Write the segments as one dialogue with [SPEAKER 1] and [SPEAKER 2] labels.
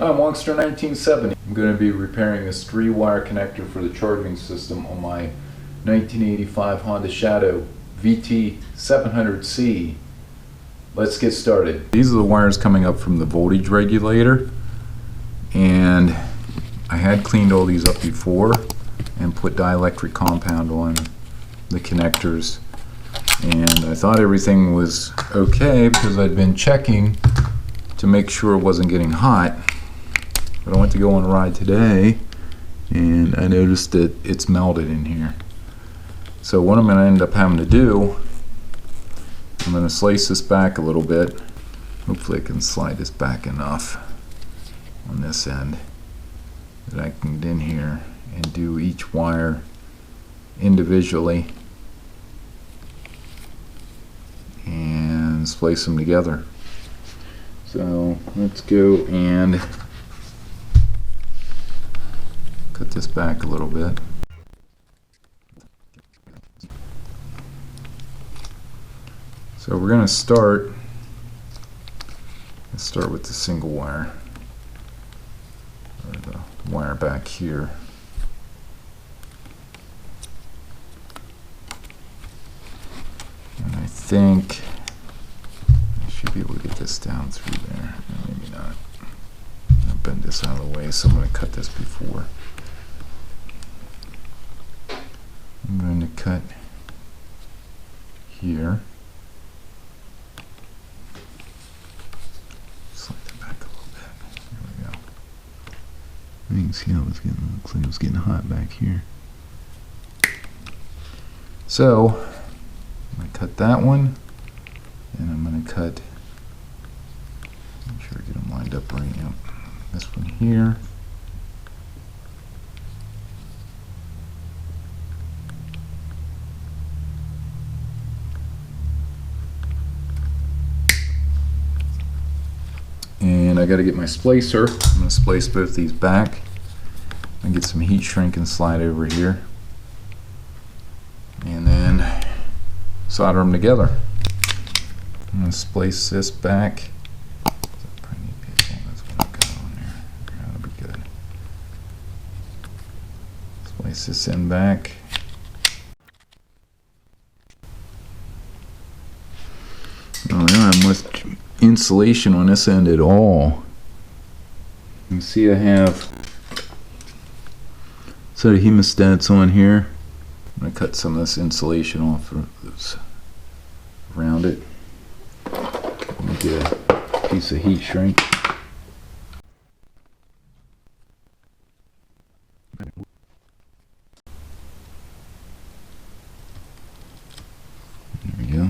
[SPEAKER 1] I'm Wongster 1970. I'm going to be repairing this 3-wire connector for the charging system on my 1985 Honda Shadow VT 700C. Let's get started. These are the wires coming up from the voltage regulator, and I had cleaned all these up before and put dielectric compound on the connectors, and I thought everything was okay because I'd been checking to make sure it wasn't getting hot. But I went to go on a ride today and I noticed that it's melted in here. So what I'm going to end up having to do, I'm going to slice this back a little bit. Hopefully I can slide this back enough on this end that I can get in here and do each wire individually and splice them together. So let's go and cut this back a little bit. So we're going to start with the single wire, or the wire back here. And I think I should be able to get this down through there. No, maybe not. I'll bend this out of the way, so I'm going to cut this before. I'm going to cut here. Slide it back a little bit. There we go. You can see how it's getting, looks like it was getting hot back here. So I'm going to cut that one, and I'm going to cut, make sure I get them lined up right now. This one here. And I got to get my splicer. I'm going to splice both these back and get some heat shrink and slide over here, and then solder them together. I'm going to splice this back. That'll be good. Splice this end back. Oh, I don't have much insulation on this end at all. You can see I have a set of hemostats on here. I'm going to cut some of this insulation off around it. Let me get a piece of heat shrink. There we go.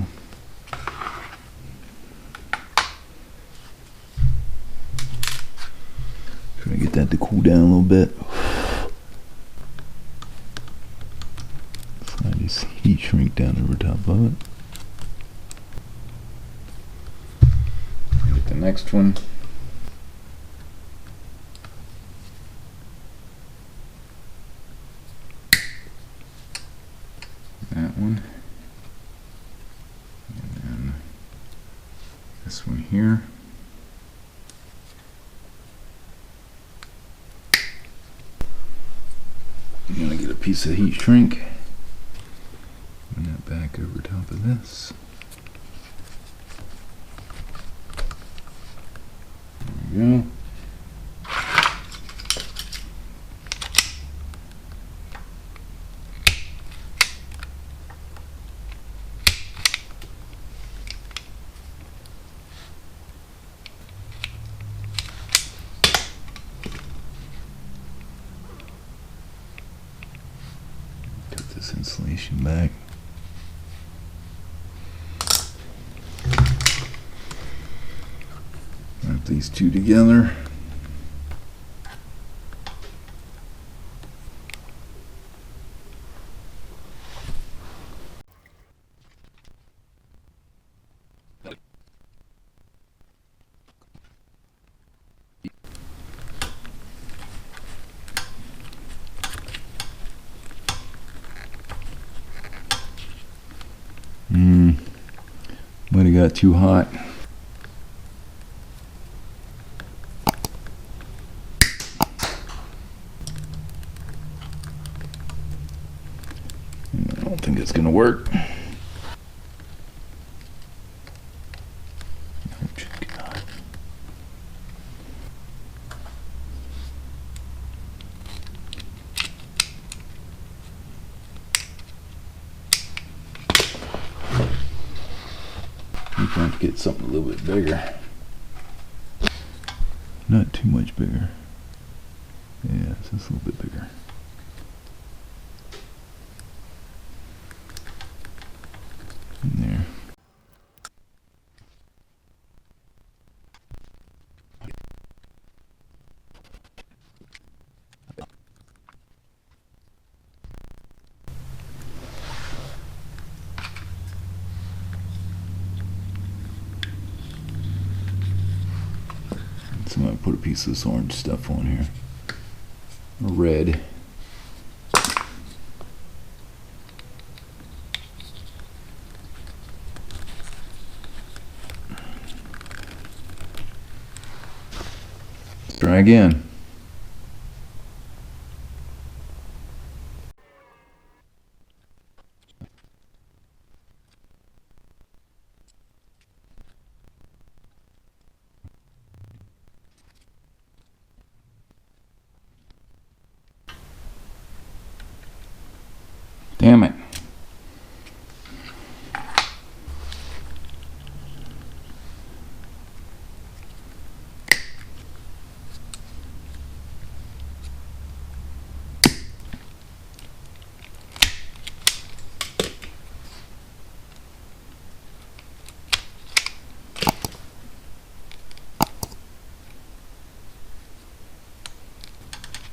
[SPEAKER 1] Try to get that to cool down a little bit. Slide this heat shrink down over top of it. Get the next one. That one. And then this one here. I'm going to get a piece of heat shrink, bring that back over top of this. There we go. This insulation back. Wrap these two together. Might have got too hot. think it's gonna work. I'm trying to get something a little bit bigger. Not too much bigger. Yeah, it's just a little bit bigger. In there. So I'm going to put a piece of this orange stuff on here. Red. Try again. Damn it.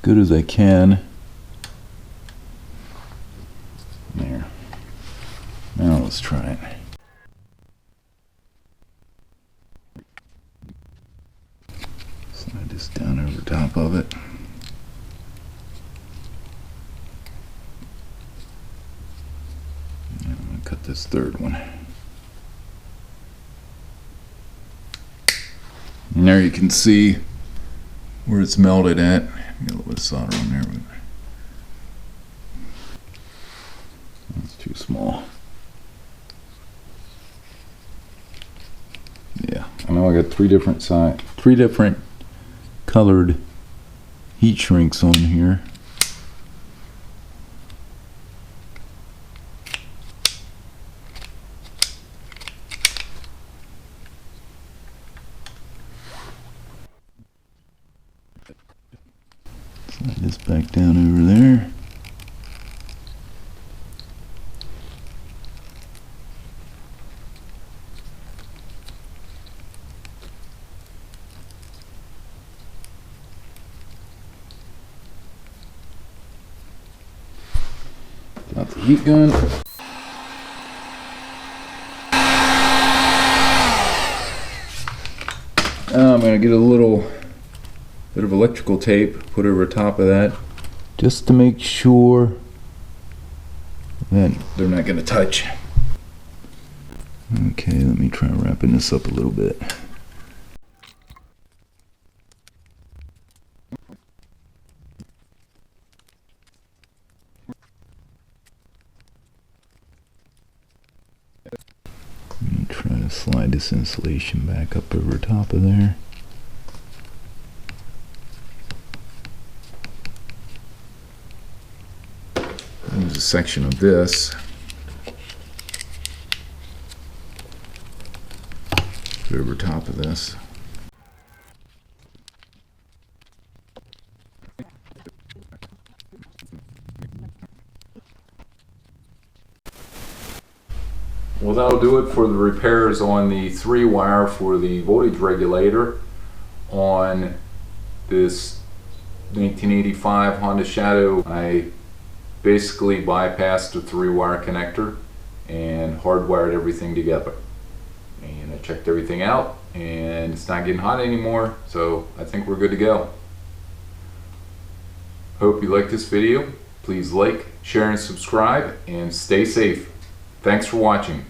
[SPEAKER 1] Good as I can. There. Now let's try it. Slide this down over top of it. And I'm going to cut this third one. And there you can see where it's melted at. Get a little bit of solder on there. That's too small. Yeah, I know I got three different colored heat shrinks on here. Slide this back down over there. Got the heat gun. I'm going to get a little bit of electrical tape, put over top of that, just to make sure that they're not going to touch. Okay, let me try wrapping this up a little bit. Let me try to slide this insulation back up over top of there. There's a section of this. Put over top of this. Well, that'll do it for the repairs on the 3-wire for the voltage regulator on this 1985 Honda Shadow. I basically bypassed the 3-wire connector and hardwired everything together. And I checked everything out and it's not getting hot anymore, so I think we're good to go. Hope you liked this video. Please like, share, and subscribe, and stay safe. Thanks for watching.